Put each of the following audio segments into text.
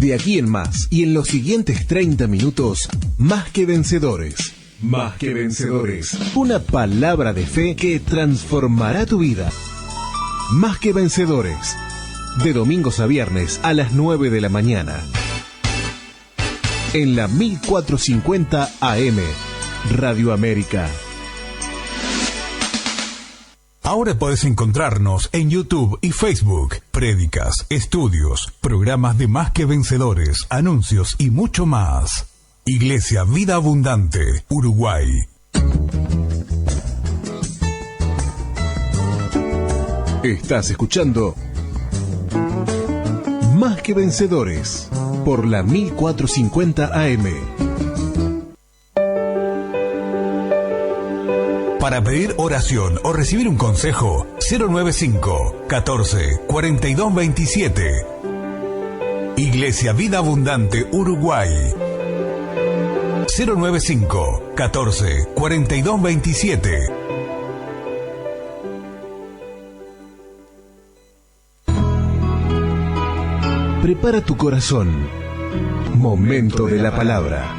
De aquí en más y en los siguientes 30 minutos, Más que Vencedores. Más que Vencedores. Una palabra de fe que transformará tu vida. Más que Vencedores. De domingos a viernes a las 9 de la mañana. En la 1450 AM, Radio América. Ahora podés encontrarnos en YouTube y Facebook. Prédicas, estudios, programas de Más que Vencedores, anuncios y mucho más. Iglesia Vida Abundante, Uruguay. Estás escuchando Más que Vencedores por la 1450 AM. Para pedir oración o recibir un consejo, 095 14 42 27. Iglesia Vida Abundante, Uruguay. 095 14 42 27. Prepara tu corazón. Momento de la palabra.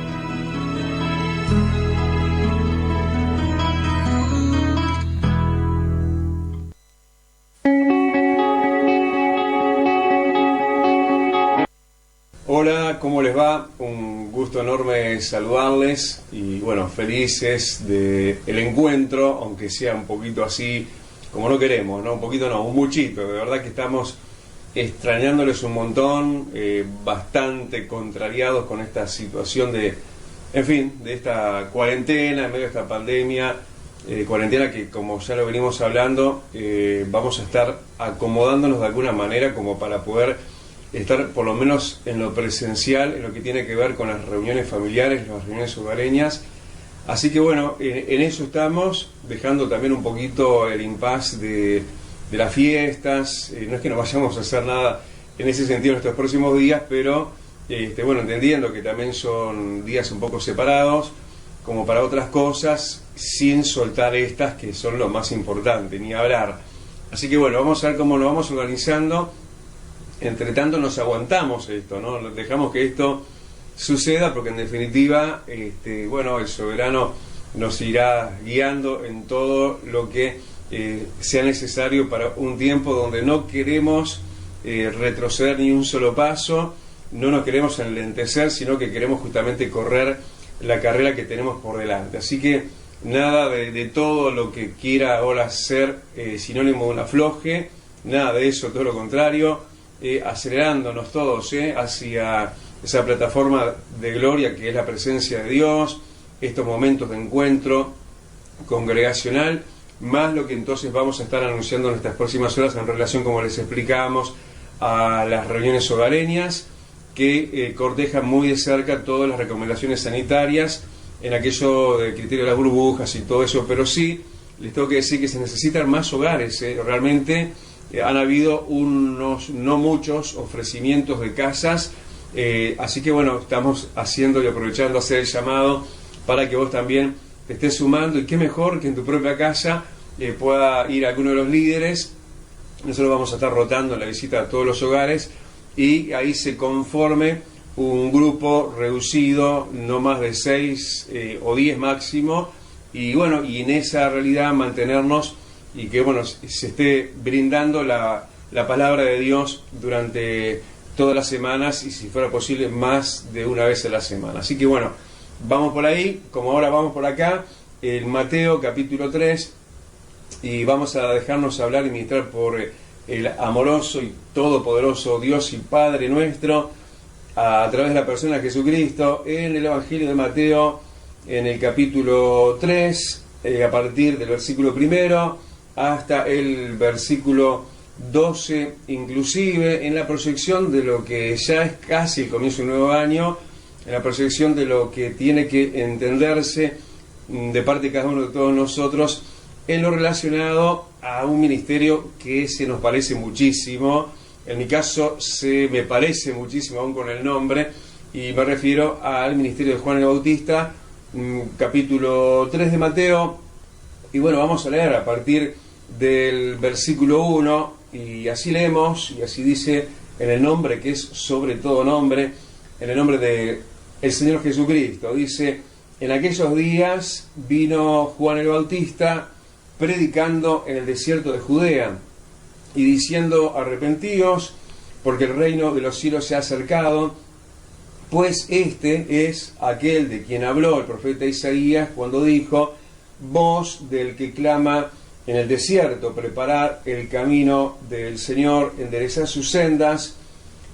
Hola, ¿cómo les va? Un gusto enorme saludarles y bueno, felices del encuentro, aunque sea un poquito así como no queremos, ¿no? Un poquito no, un muchito, de verdad que estamos extrañándoles un montón, bastante contrariados con esta situación de esta cuarentena, en medio de esta pandemia, cuarentena que, como ya lo venimos hablando, vamos a estar acomodándonos de alguna manera como para poder estar por lo menos en lo presencial, en lo que tiene que ver con las reuniones familiares, las reuniones hogareñas. Así que bueno, en eso estamos, dejando también un poquito el impasse de las fiestas. No es que no vayamos a hacer nada en ese sentido en estos próximos días, pero bueno, entendiendo que también son días un poco separados, como para otras cosas, sin soltar estas que son lo más importante, ni hablar. Así que bueno, vamos a ver cómo lo vamos organizando. Entre tanto nos aguantamos esto, ¿no? Dejamos que esto suceda porque en definitiva, bueno, el soberano nos irá guiando en todo lo que sea necesario para un tiempo donde no queremos retroceder ni un solo paso, no nos queremos enlentecer, sino que queremos justamente correr la carrera que tenemos por delante. Así que nada de todo lo que quiera ahora ser sinónimo de un afloje, nada de eso, todo lo contrario. Acelerándonos todos hacia esa plataforma de gloria que es la presencia de Dios, estos momentos de encuentro congregacional, más lo que entonces vamos a estar anunciando en estas próximas horas en relación, como les explicábamos, a las reuniones hogareñas que cortejan muy de cerca todas las recomendaciones sanitarias en aquello del criterio de las burbujas y todo eso, pero sí les tengo que decir que se necesitan más hogares, realmente. Han habido unos, no muchos, ofrecimientos de casas, así que bueno, estamos haciendo y aprovechando hacer el llamado para que vos también te estés sumando, y qué mejor que en tu propia casa pueda ir alguno de los líderes. Nosotros vamos a estar rotando la visita a todos los hogares y ahí se conforme un grupo reducido, no más de 6 o 10 máximo, y bueno, y en esa realidad mantenernos y que bueno, se esté brindando la palabra de Dios durante todas las semanas y si fuera posible más de una vez a la semana. Así que bueno, vamos por ahí, como ahora vamos por acá, el Mateo capítulo 3, y vamos a dejarnos hablar y ministrar por el amoroso y todopoderoso Dios y Padre nuestro a través de la persona de Jesucristo en el Evangelio de Mateo, en el capítulo 3, a partir del versículo 1 hasta el versículo 12, inclusive en la proyección de lo que ya es casi el comienzo de un nuevo año, en la proyección de lo que tiene que entenderse de parte de cada uno de todos nosotros en lo relacionado a un ministerio que se nos parece muchísimo. En mi caso se me parece muchísimo aún con el nombre, y me refiero al ministerio de Juan el Bautista, capítulo 3 de Mateo. Y bueno, vamos a leer a partir del versículo 1, y así leemos, y así dice en el nombre que es sobre todo nombre, en el nombre de el Señor Jesucristo. Dice, en aquellos días vino Juan el Bautista predicando en el desierto de Judea y diciendo, arrepentíos, porque el reino de los cielos se ha acercado, pues este es aquel de quien habló el profeta Isaías cuando dijo, voz del que clama en el desierto, preparad el camino del Señor, enderezad sus sendas.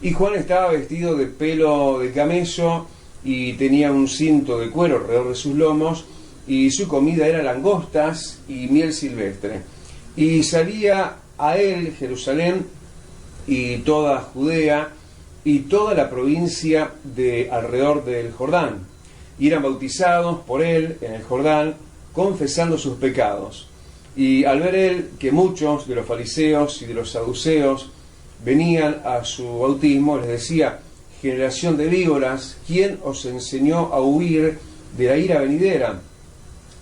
Y Juan estaba vestido de pelo de camello y tenía un cinto de cuero alrededor de sus lomos, y su comida era langostas y miel silvestre. Y salía a él Jerusalén y toda Judea y toda la provincia de alrededor del Jordán, y eran bautizados por él en el Jordán, confesando sus pecados. Y al ver él que muchos de los fariseos y de los saduceos venían a su bautismo, les decía, generación de víboras, ¿quién os enseñó a huir de la ira venidera?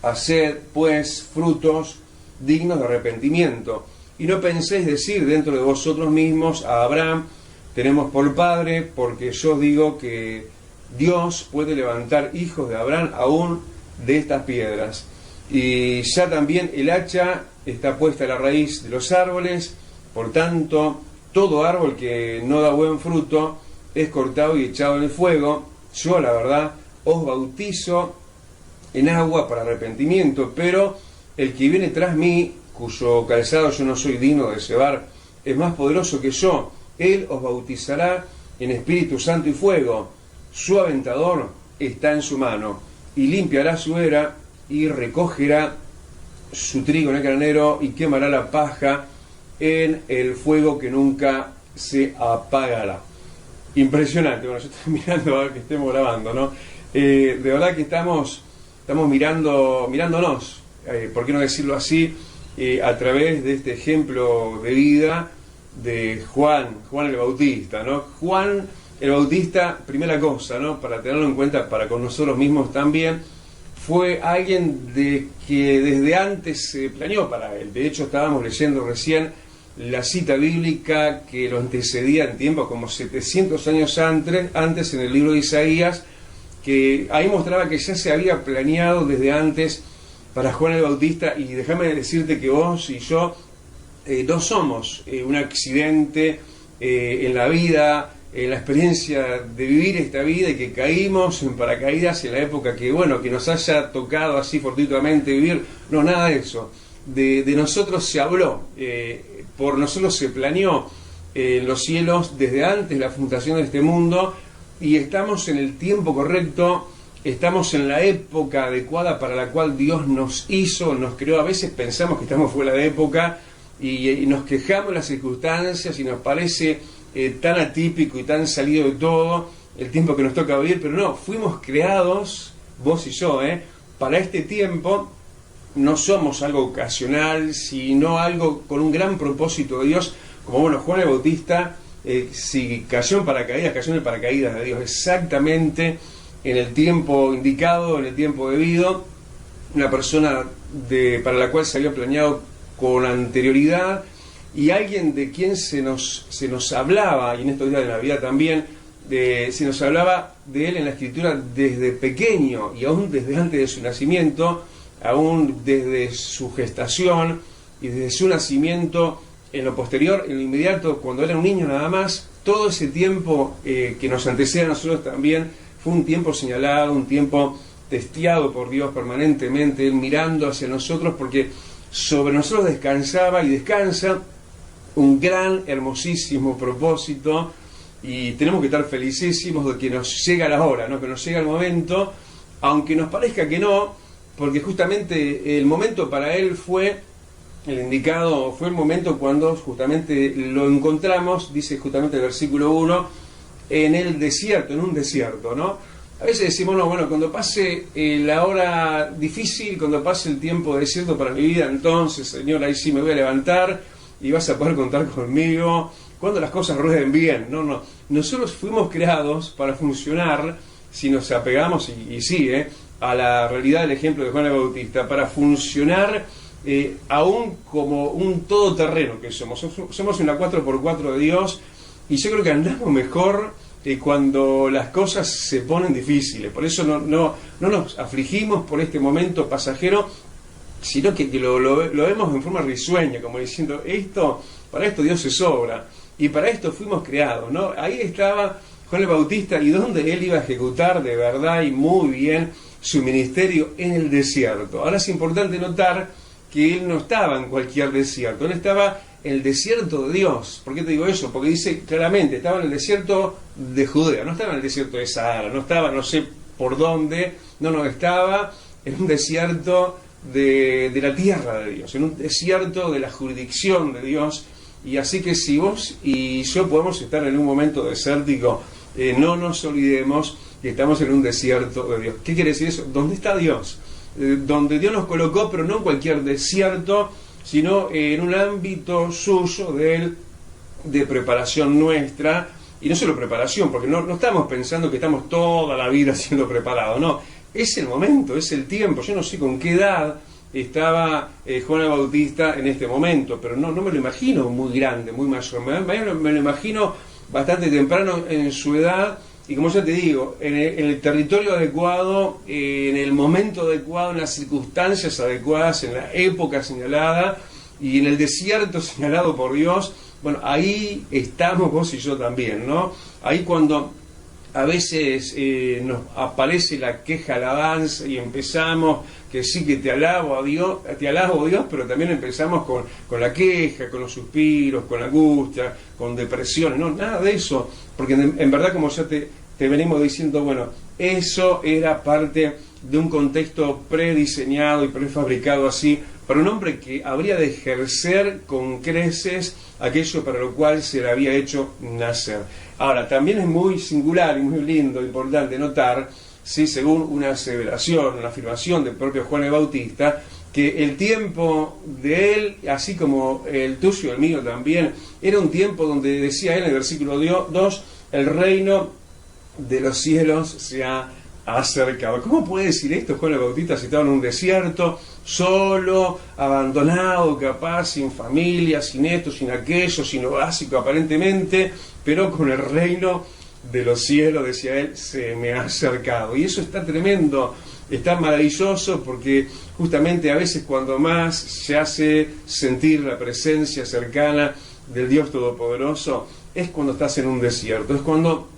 Haced, pues, frutos dignos de arrepentimiento. Y no penséis decir dentro de vosotros mismos a Abraham, tenemos por padre, porque yo digo que Dios puede levantar hijos de Abraham aún de estas piedras. Y ya también el hacha está puesta a la raíz de los árboles, por tanto, todo árbol que no da buen fruto es cortado y echado en el fuego. Yo, la verdad, os bautizo en agua para arrepentimiento, pero el que viene tras mí, cuyo calzado yo no soy digno de cebar, es más poderoso que yo. Él os bautizará en Espíritu Santo y fuego. Su aventador está en su mano, y limpiará su era, y recogerá su trigo en el granero, y quemará la paja en el fuego que nunca se apagará. Impresionante. Bueno, yo estoy mirando a ver que estemos grabando, ¿no? De verdad que estamos mirándonos, ¿por qué no decirlo así? A través de este ejemplo de vida de Juan el Bautista, ¿no? Juan el Bautista, primera cosa, ¿no? Para tenerlo en cuenta para con nosotros mismos también, fue alguien de que desde antes se planeó para él. De hecho, estábamos leyendo recién la cita bíblica que lo antecedía en tiempo, como 700 años antes en el libro de Isaías, que ahí mostraba que ya se había planeado desde antes para Juan el Bautista. Y déjame decirte que vos y yo no somos un accidente en la vida, en la experiencia de vivir esta vida, y que caímos en paracaídas en la época que, bueno, que nos haya tocado así fortuitamente vivir. No, nada de eso. De nosotros se habló, por nosotros se planeó en los cielos desde antes de la fundación de este mundo, y estamos en el tiempo correcto, estamos en la época adecuada para la cual Dios nos hizo, nos creó. A veces pensamos que estamos fuera de época y nos quejamos de las circunstancias y nos parece tan atípico y tan salido de todo el tiempo que nos toca vivir, pero no, fuimos creados, vos y yo, para este tiempo. No somos algo ocasional, sino algo con un gran propósito de Dios. Como bueno, Juan el Bautista, si cayó en paracaídas de Dios, exactamente en el tiempo indicado, en el tiempo debido. Una persona para la cual se había planeado con anterioridad, y alguien de quien se nos hablaba, y en estos días de Navidad también, se nos hablaba de él en la Escritura desde pequeño, y aún desde antes de su nacimiento, aún desde su gestación y desde su nacimiento, en lo posterior, en lo inmediato, cuando era un niño nada más. Todo ese tiempo que nos antecede a nosotros también fue un tiempo señalado, un tiempo testeado por Dios permanentemente, Él mirando hacia nosotros, porque sobre nosotros descansaba y descansa un gran, hermosísimo propósito, y tenemos que estar felicísimos de que nos llega la hora, ¿no? Que nos llega el momento, aunque nos parezca que no, porque justamente el momento para él fue el indicado, fue el momento cuando justamente lo encontramos, dice justamente el versículo 1, en el desierto, en un desierto, ¿no? A veces decimos, no, bueno, cuando pase la hora difícil, cuando pase el tiempo de desierto para mi vida, entonces, Señor, ahí sí me voy a levantar y vas a poder contar conmigo, cuando las cosas rueden bien. No, nosotros fuimos creados para funcionar, si nos apegamos, y sí, a la realidad del ejemplo de Juan el Bautista, para funcionar aún como un todoterreno que somos una 4x4 de Dios, y yo creo que andamos mejor cuando las cosas se ponen difíciles. Por eso no nos afligimos por este momento pasajero, sino que lo vemos en forma risueña, como diciendo, para esto Dios se sobra, y para esto fuimos creados, ¿no? Ahí estaba Juan el Bautista, y donde él iba a ejecutar de verdad y muy bien su ministerio en el desierto. Ahora es importante notar que él no estaba en cualquier desierto, él estaba en el desierto de Dios. ¿Por qué te digo eso? Porque dice claramente, estaba en el desierto de Judea, no estaba en el desierto de Sahara, no estaba no sé por dónde, estaba en un desierto de la tierra de Dios, en un desierto de la jurisdicción de Dios. Y así que si vos y yo podemos estar en un momento desértico, no nos olvidemos que estamos en un desierto de Dios. ¿Qué quiere decir eso? ¿Dónde está Dios? Donde Dios nos colocó, pero no en cualquier desierto, sino en un ámbito suyo de preparación nuestra. Y no solo preparación, porque no estamos pensando que estamos toda la vida siendo preparados, no. Es el momento, es el tiempo. Yo no sé con qué edad estaba Juan el Bautista en este momento, pero no me lo imagino muy grande, muy mayor. Me lo imagino bastante temprano en su edad, y como ya te digo, en el territorio adecuado, en el momento adecuado, en las circunstancias adecuadas, en la época señalada y en el desierto señalado por Dios. Bueno, ahí estamos vos y yo también, ¿no? Ahí cuando a veces nos aparece la queja, alabanza, y empezamos que sí, que te alabo Dios, pero también empezamos con la queja, con los suspiros, con la angustia, con depresiones. No, nada de eso, porque en verdad, como ya te venimos diciendo, bueno, eso era parte de un contexto prediseñado y prefabricado así, para un hombre que habría de ejercer con creces aquello para lo cual se le había hecho nacer. Ahora, también es muy singular y muy lindo, importante notar, sí, según una aseveración, una afirmación del propio Juan el Bautista, que el tiempo de él, así como el tuyo y el mío también, era un tiempo donde decía él en el versículo 2, el reino de los cielos se ha acercado. ¿Cómo puede decir esto Juan el Bautista si estaba en un desierto, solo, abandonado, capaz, sin familia, sin esto, sin aquello, sin lo básico aparentemente, pero con el reino de los cielos, decía él, se me ha acercado? Y eso está tremendo, está maravilloso, porque justamente a veces cuando más se hace sentir la presencia cercana del Dios Todopoderoso es cuando estás en un desierto, es cuando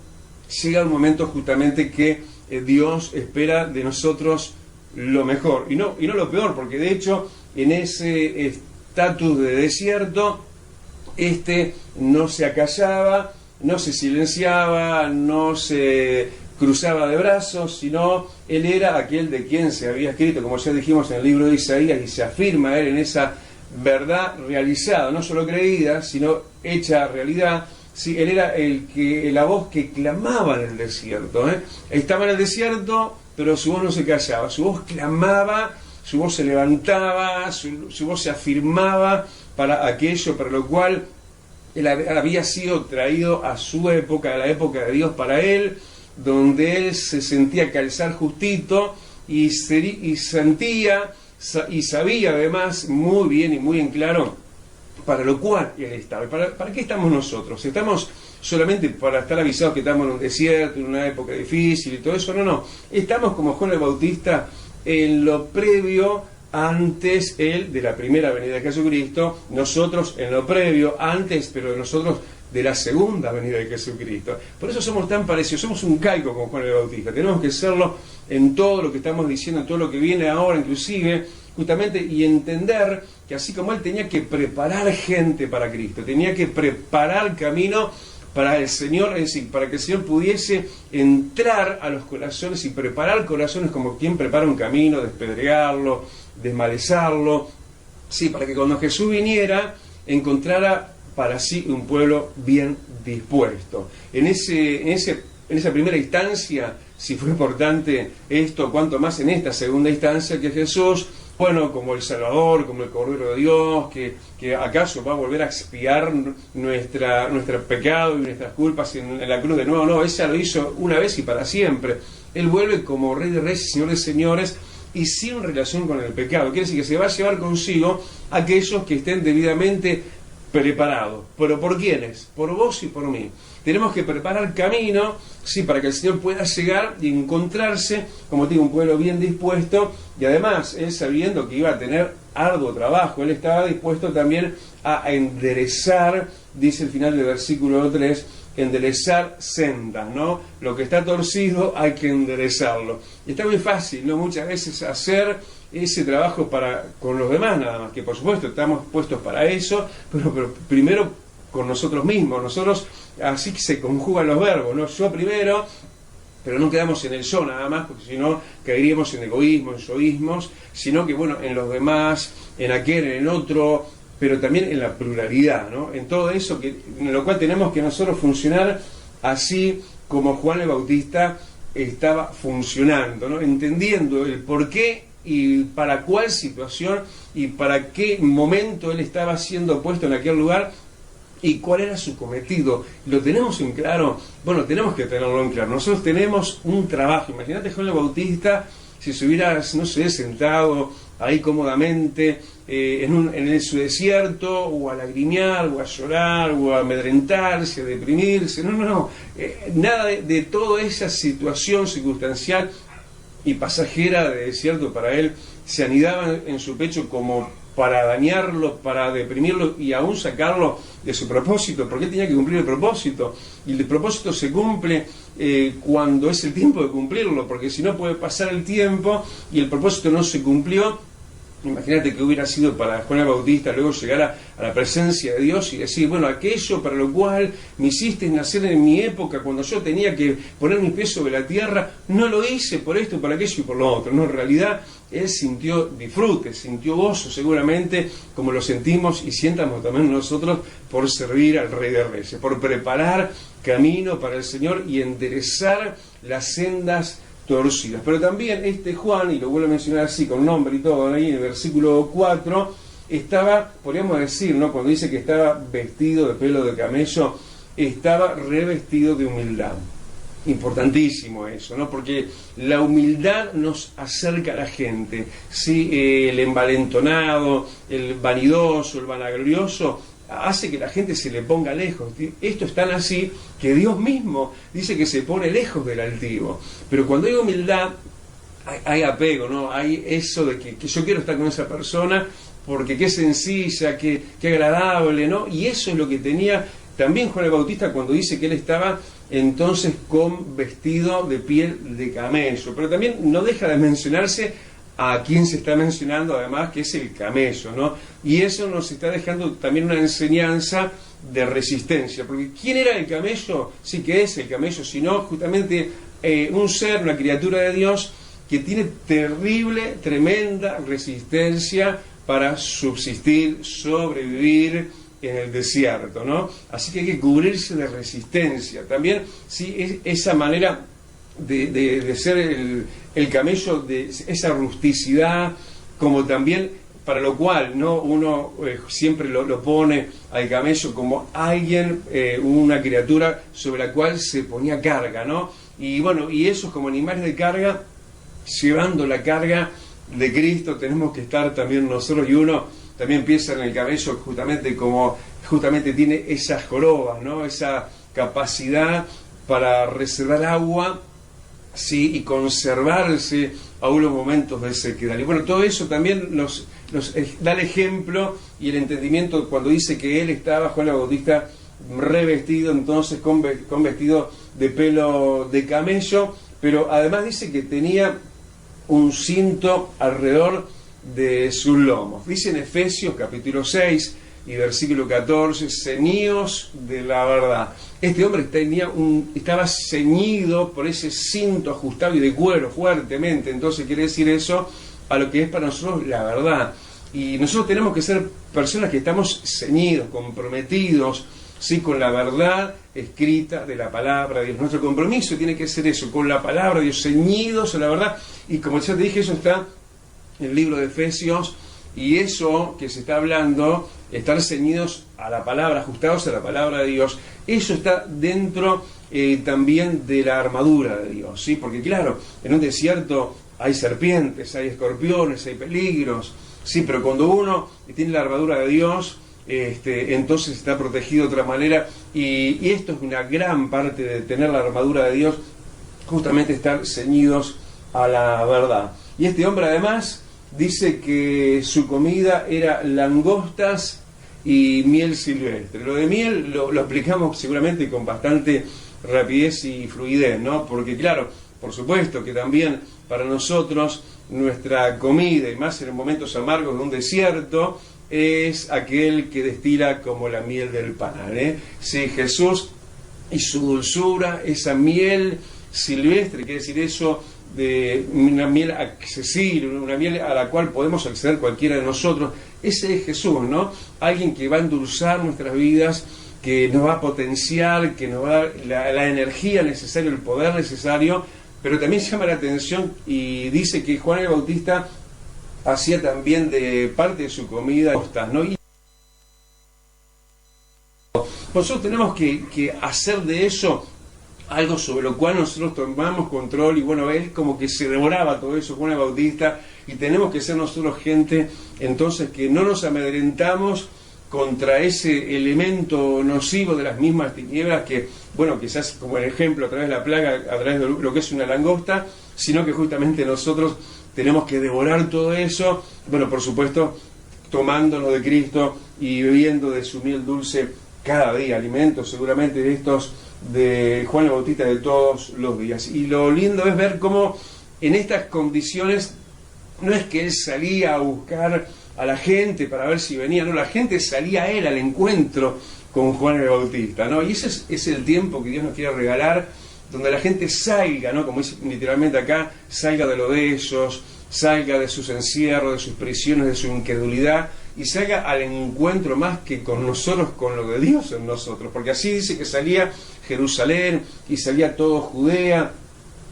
llega un momento justamente que Dios espera de nosotros lo mejor y no lo peor, porque de hecho en ese estatus de desierto no se acallaba, no se silenciaba, no se cruzaba de brazos, sino él era aquel de quien se había escrito, como ya dijimos en el libro de Isaías, y se afirma él en esa verdad realizada, no solo creída, sino hecha realidad. Sí, él era la voz que clamaba en el desierto, Estaba en el desierto, pero su voz no se callaba, su voz clamaba, su voz se levantaba, su voz se afirmaba para aquello para lo cual él había sido traído a su época, a la época de Dios para él, donde él se sentía calzar justito y sentía y sabía además muy bien y muy en claro para lo cual él estaba. ¿Para qué estamos nosotros? ¿Estamos solamente para estar avisados que estamos en un desierto, en una época difícil y todo eso? No. Estamos como Juan el Bautista en lo previo, antes él de la primera venida de Jesucristo, nosotros en lo previo, antes, pero nosotros de la segunda venida de Jesucristo. Por eso somos tan parecidos, somos un calco como Juan el Bautista. Tenemos que serlo en todo lo que estamos diciendo, en todo lo que viene ahora, inclusive, justamente, y entender que así como él tenía que preparar gente para Cristo, tenía que preparar camino para el Señor, es decir, para que el Señor pudiese entrar a los corazones y preparar corazones como quien prepara un camino, despedregarlo, desmalezarlo, sí, para que cuando Jesús viniera encontrara para sí un pueblo bien dispuesto. En esa primera instancia, si fue importante esto, cuanto más en esta segunda instancia, que Jesús, bueno, como el Salvador, como el Cordero de Dios, que acaso va a volver a expiar nuestro pecado y nuestras culpas en la cruz de nuevo. No, Él ya lo hizo una vez y para siempre. Él vuelve como Rey de Reyes y Señor de Señores, y sin relación con el pecado. Quiere decir que se va a llevar consigo a aquellos que estén debidamente preparados. ¿Pero por quiénes? Por vos y por mí. Tenemos que preparar camino, sí, para que el Señor pueda llegar y encontrarse, como te digo, un pueblo bien dispuesto, y además, él sabiendo que iba a tener arduo trabajo, él estaba dispuesto también a enderezar, dice el final del versículo 3, enderezar sendas, ¿no? Lo que está torcido hay que enderezarlo. Y está muy fácil, ¿no? Muchas veces hacer ese trabajo con los demás nada más, que por supuesto estamos puestos para eso, pero primero con nosotros mismos. Nosotros, así que se conjugan los verbos, ¿no? Yo primero, pero no quedamos en el yo nada más, porque si no caeríamos en egoísmo, en yoísmos, sino que bueno, en los demás, en aquel, en el otro, pero también en la pluralidad, ¿no? En todo eso, en lo cual tenemos que nosotros funcionar así como Juan el Bautista estaba funcionando, ¿no? Entendiendo el porqué y para cuál situación y para qué momento él estaba siendo puesto en aquel lugar y cuál era su cometido. ¿Lo tenemos en claro? Bueno, tenemos que tenerlo en claro. Nosotros tenemos un trabajo. Imagínate Juan el Bautista si se hubiera, no sé, sentado ahí cómodamente en su desierto, o a lagrimear, o a llorar, o a amedrentarse, a deprimirse. No. Nada de toda esa situación circunstancial y pasajera de desierto para él se anidaba en su pecho como para dañarlo, para deprimirlo y aún sacarlo de su propósito, porque él tenía que cumplir el propósito, y el propósito se cumple cuando es el tiempo de cumplirlo, porque si no puede pasar el tiempo y el propósito no se cumplió. Imagínate que hubiera sido para Juan el Bautista luego llegar a la presencia de Dios y decir, bueno, aquello para lo cual me hiciste nacer en mi época, cuando yo tenía que poner mis pies sobre la tierra, no lo hice por esto, por aquello y por lo otro. No, en realidad él sintió disfrute, sintió gozo seguramente, como lo sentimos y sientamos también nosotros, por servir al Rey de Reyes, por preparar camino para el Señor y enderezar las sendas torcidas. Pero también este Juan, y lo vuelvo a mencionar así con nombre y todo, ahí en el versículo 4, estaba, podríamos decir, ¿no? Cuando dice que estaba vestido de pelo de camello, estaba revestido de humildad. Importantísimo eso, ¿no? Porque la humildad nos acerca a la gente, ¿sí? El envalentonado, el vanidoso, el vanaglorioso, hace que la gente se le ponga lejos. Esto es tan así que Dios mismo dice que se pone lejos del altivo. Pero cuando hay humildad, hay apego, ¿no? Hay eso de que yo quiero estar con esa persona porque qué sencilla, qué agradable, ¿no? Y eso es lo que tenía también Juan el Bautista cuando dice que él estaba entonces con vestido de piel de camello. Pero también no deja de mencionarse a quien se está mencionando, además, que es el camello, ¿no? Y eso nos está dejando también una enseñanza de resistencia, porque ¿quién era el camello? Sí, que es el camello, sino justamente un ser, una criatura de Dios que tiene terrible, tremenda resistencia para subsistir, sobrevivir en el desierto, ¿no? Así que hay que cubrirse de resistencia. También, sí, esa manera de ser el camello, de esa rusticidad, como también para lo cual, ¿no? Uno siempre lo pone al camello como alguien, una criatura sobre la cual se ponía carga, ¿no? Y bueno, y esos como animales de carga, llevando la carga de Cristo, tenemos que estar también nosotros, y uno también piensa en el camello justamente tiene esas jorobas, ¿no? Esa capacidad para reservar agua, sí, y conservarse aún los momentos de sequedad. Y bueno, todo eso también nos da el ejemplo y el entendimiento cuando dice que él estaba, Juan el Bautista, revestido entonces con vestido de pelo de camello, pero además dice que tenía un cinto alrededor de sus lomos. Dice en Efesios capítulo 6 y versículo 14, ceñidos de la verdad. Este hombre estaba ceñido por ese cinto ajustado y de cuero fuertemente, entonces quiere decir eso a lo que es para nosotros la verdad. Y nosotros tenemos que ser personas que estamos ceñidos, comprometidos, ¿sí? Con la verdad escrita de la palabra de Dios. Nuestro compromiso tiene que ser eso, con la palabra de Dios, ceñidos a la verdad. Y como ya te dije, eso está en el libro de Efesios, y eso que se está hablando, estar ceñidos a la palabra, ajustados a la palabra de Dios, eso está dentro también de la armadura de Dios, ¿sí? Porque claro, en un desierto hay serpientes, hay escorpiones, hay peligros, sí, pero cuando uno tiene la armadura de Dios, entonces está protegido de otra manera, y esto es una gran parte de tener la armadura de Dios, justamente estar ceñidos a la verdad. Y este hombre además dice que su comida era langostas y miel silvestre. Lo de miel lo explicamos seguramente con bastante rapidez y fluidez, ¿no? Porque claro, por supuesto que también para nosotros nuestra comida, y más en momentos amargos de un desierto, es aquel que destila como la miel del panal, ¿eh? Sí, Jesús y su dulzura, esa miel silvestre, quiere decir eso, de una miel accesible, una miel a la cual podemos acceder cualquiera de nosotros. Ese es Jesús, ¿no? Alguien que va a endulzar nuestras vidas, que nos va a potenciar, que nos va a dar la energía necesaria, el poder necesario. Pero también llama la atención y dice que Juan el Bautista hacía también de parte de su comida langostas, ¿no? Y nosotros tenemos que hacer de eso algo sobre lo cual nosotros tomamos control, y bueno, él como que se devoraba todo eso, Juan el Bautista, y tenemos que ser nosotros gente entonces que no nos amedrentamos contra ese elemento nocivo de las mismas tinieblas que, bueno, quizás como el ejemplo a través de la plaga, a través de lo que es una langosta, sino que justamente nosotros tenemos que devorar todo eso, bueno, por supuesto, tomándonos de Cristo y bebiendo de su miel dulce cada día, alimentos seguramente de estos de Juan el Bautista de todos los días. Y lo lindo es ver cómo en estas condiciones no es que él salía a buscar a la gente para ver si venía, no, la gente salía a él al encuentro con Juan el Bautista, ¿no? Y ese es el tiempo que Dios nos quiere regalar, donde la gente salga, ¿no? Como dice literalmente acá, salga de lo de ellos, salga de sus encierros, de sus prisiones, de su incredulidad, y salga al encuentro más que con nosotros, con lo de Dios en nosotros, porque así dice que salía Jerusalén, y salía todo Judea,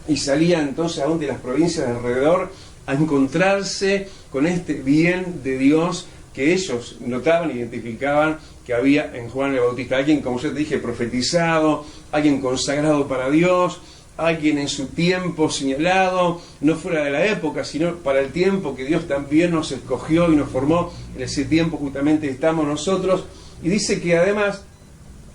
y salía entonces aún de las provincias de alrededor a encontrarse con este bien de Dios que ellos notaban, identificaban que había en Juan el Bautista, alguien, como yo te dije, profetizado, alguien consagrado para Dios, alguien en su tiempo señalado, no fuera de la época, sino para el tiempo que Dios también nos escogió y nos formó. En ese tiempo justamente estamos nosotros. Y dice que además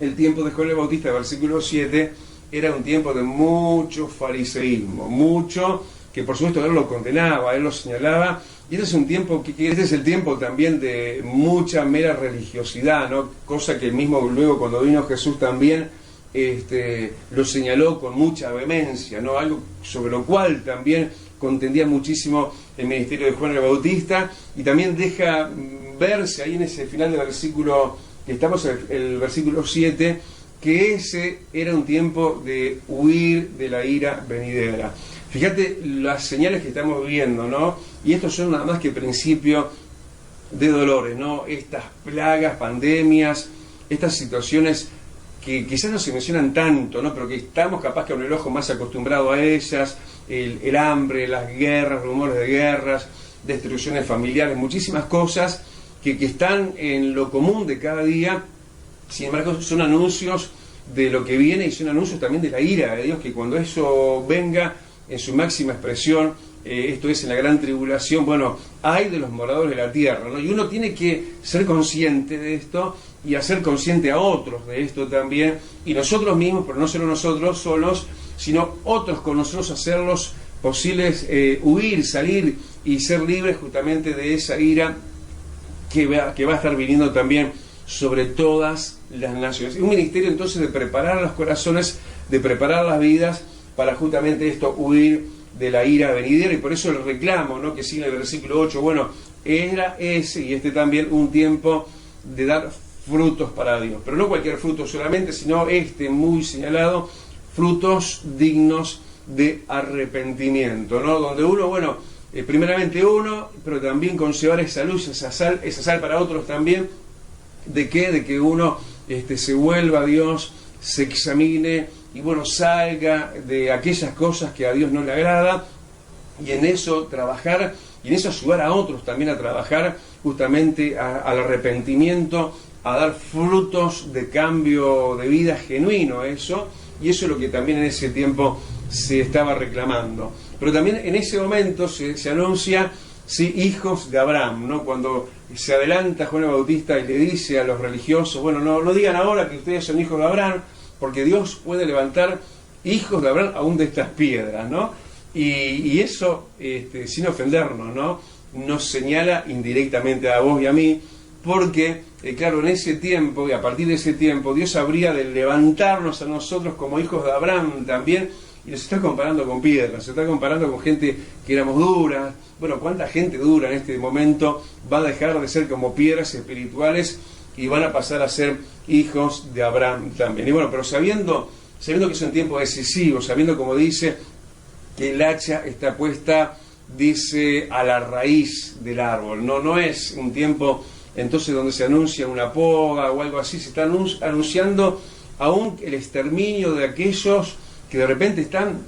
el tiempo de Juan el Bautista, versículo 7, era un tiempo de mucho fariseísmo, mucho, que por supuesto él lo condenaba, él lo señalaba, y este es un tiempo este es el tiempo también de mucha mera religiosidad, ¿no? Cosa que mismo luego cuando vino Jesús también lo señaló con mucha vehemencia, ¿no? Algo sobre lo cual también contendía muchísimo el ministerio de Juan el Bautista, y también deja verse ahí en ese final del versículo que estamos, el versículo 7, que ese era un tiempo de huir de la ira venidera. Fíjate las señales que estamos viendo, ¿no? Y estos son nada más que principio de dolores, ¿no? Estas plagas, pandemias, estas situaciones que quizás no se mencionan tanto, ¿no? Pero que estamos capaz que con el ojo más acostumbrado a ellas, el hambre, las guerras, rumores de guerras, destrucciones familiares, muchísimas cosas que están en lo común de cada día. Sin embargo, son anuncios de lo que viene, y son anuncios también de la ira de Dios, que cuando eso venga en su máxima expresión, esto es en la gran tribulación, bueno, hay de los moradores de la tierra, ¿no? Y uno tiene que ser consciente de esto y hacer consciente a otros de esto también, y nosotros mismos, pero no solo nosotros solos, sino otros con nosotros, hacerlos posibles, huir, salir y ser libres justamente de esa ira que va a estar viniendo también sobre todas las naciones. Un ministerio entonces de preparar los corazones, de preparar las vidas para justamente esto, huir de la ira venidera. Y por eso el reclamo, ¿no?, que sigue en el versículo 8, bueno, era ese y también un tiempo de dar frutos para Dios, pero no cualquier fruto solamente, sino muy señalado, frutos dignos de arrepentimiento, ¿no? Donde uno, bueno, primeramente uno, pero también conservar esa luz, esa sal para otros también. ¿De qué? De que uno se vuelva a Dios, se examine y bueno, salga de aquellas cosas que a Dios no le agrada, y en eso trabajar, y en eso ayudar a otros también a trabajar justamente al arrepentimiento, a dar frutos de cambio de vida genuino, eso, y eso es lo que también en ese tiempo se estaba reclamando. Pero también en ese momento se anuncia, sí, hijos de Abraham, ¿no? Cuando se adelanta Juan el Bautista y le dice a los religiosos, bueno, no digan ahora que ustedes son hijos de Abraham, porque Dios puede levantar hijos de Abraham aún de estas piedras, ¿no? Y eso, sin ofendernos, ¿no?, nos señala indirectamente a vos y a mí, porque, claro, en ese tiempo, y a partir de ese tiempo, Dios habría de levantarnos a nosotros como hijos de Abraham también, y nos está comparando con piedras, se está comparando con gente que éramos duras. Bueno, ¿cuánta gente dura en este momento va a dejar de ser como piedras espirituales y van a pasar a ser hijos de Abraham también? Y bueno, pero sabiendo que es un tiempo decisivo, sabiendo, como dice, que el hacha está puesta, dice, a la raíz del árbol. No es un tiempo entonces donde se anuncia una poda o algo así, se está anunciando aún el exterminio de aquellos que de repente están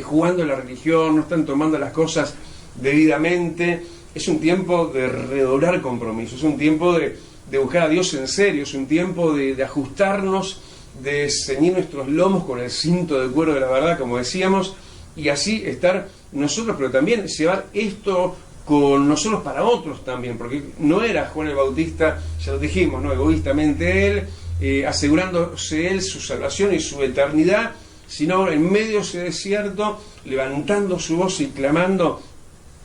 jugando en la religión, no están tomando las cosas debidamente. Es un tiempo de redoblar compromisos, es un tiempo de buscar a Dios en serio, es un tiempo de ajustarnos, de ceñir nuestros lomos con el cinto de cuero de la verdad, como decíamos, y así estar nosotros, pero también llevar esto con nosotros para otros también, porque no era Juan el Bautista, ya lo dijimos, ¿no?, egoístamente él, asegurándose él su salvación y su eternidad, sino en medio de ese desierto, levantando su voz y clamando,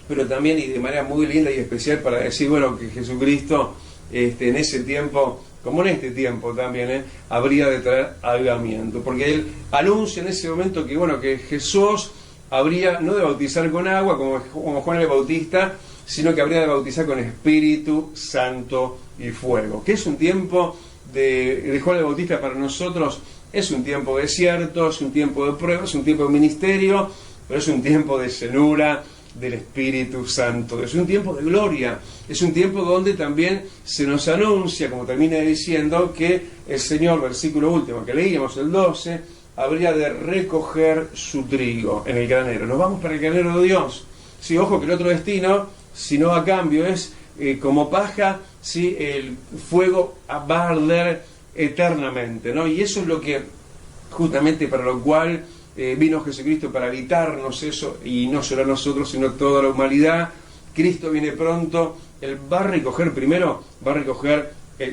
pero también y de manera muy linda y especial para decir, bueno, que Jesucristo en ese tiempo, como en este tiempo también, habría de traer avivamiento, porque él anuncia en ese momento que, bueno, que Jesús habría no de bautizar con agua como Juan el Bautista, sino que habría de bautizar con Espíritu Santo y fuego, que es un tiempo de Juan el Bautista para nosotros. Es un tiempo desierto, es un tiempo de prueba, es un tiempo de ministerio, pero es un tiempo de llenura del Espíritu Santo, es un tiempo de gloria, es un tiempo donde también se nos anuncia, como termina diciendo, que el Señor, versículo último que leíamos, el 12, habría de recoger su trigo en el granero. Nos vamos para el granero de Dios. Sí, ojo que el otro destino, si no a cambio, es como paja, sí, el fuego va a arder eternamente, ¿no? Y eso es lo que, justamente para lo cual vino Jesucristo, para evitarnos eso, y no solo a nosotros, sino a toda la humanidad. Cristo viene pronto, Él va a recoger primero,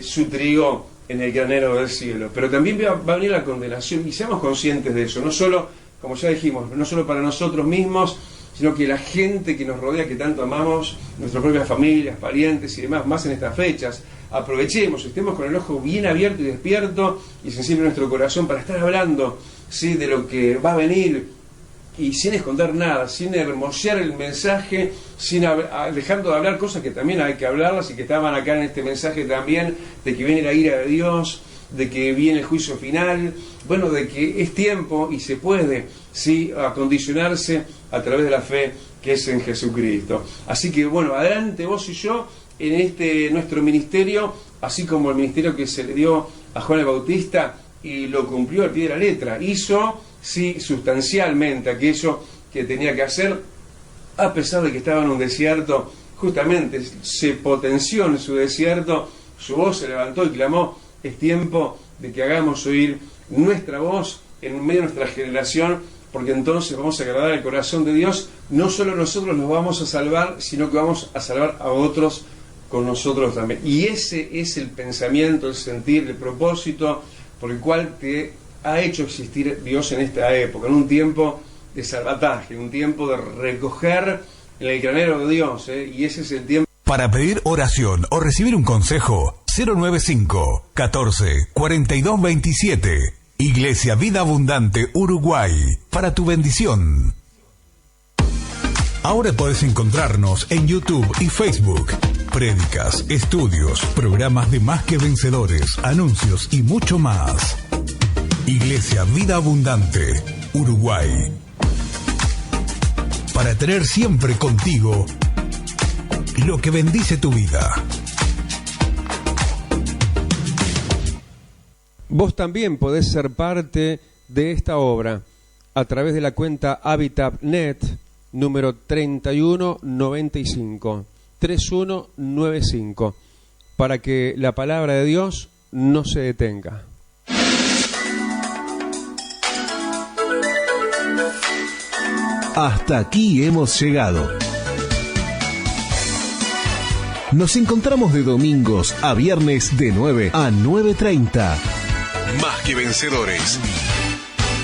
su trigo en el granero del cielo, pero también va a venir la condenación, y seamos conscientes de eso, no solo, como ya dijimos, no solo para nosotros mismos, sino que la gente que nos rodea, que tanto amamos, nuestras propias familias, parientes y demás, más en estas fechas. Aprovechemos, estemos con el ojo bien abierto y despierto y sensible en nuestro corazón para estar hablando, ¿sí?, de lo que va a venir, y sin esconder nada, sin hermosear el mensaje, dejando de hablar cosas que también hay que hablarlas y que estaban acá en este mensaje también, de que viene la ira de Dios, de que viene el juicio final, bueno, de que es tiempo y se puede, sí, acondicionarse a través de la fe que es en Jesucristo. Así que, bueno, adelante vos y yo en este nuestro ministerio, así como el ministerio que se le dio a Juan el Bautista, y lo cumplió al pie de la letra, hizo, sí, sustancialmente aquello que tenía que hacer, a pesar de que estaba en un desierto. Justamente se potenció en su desierto, su voz se levantó y clamó: es tiempo de que hagamos oír nuestra voz en medio de nuestra generación, porque entonces vamos a agradar el corazón de Dios. No solo nosotros nos vamos a salvar, sino que vamos a salvar a otros con nosotros también. Y ese es el pensamiento, el sentir, el propósito por el cual te ha hecho existir Dios en esta época, en un tiempo de salvataje, un tiempo de recoger en el granero de Dios, y ese es el tiempo. Para pedir oración o recibir un consejo, 095 14 42 27. Iglesia Vida Abundante Uruguay, para tu bendición. Ahora podés encontrarnos en YouTube y Facebook. Prédicas, estudios, programas de Más que Vencedores, anuncios y mucho más. Iglesia Vida Abundante Uruguay, para tener siempre contigo lo que bendice tu vida. Vos también podés ser parte de esta obra a través de la cuenta Habitat.net número 3195 para que la palabra de Dios no se detenga. Hasta aquí hemos llegado. Nos encontramos de domingos a viernes de 9 a 9:30. Más que Vencedores.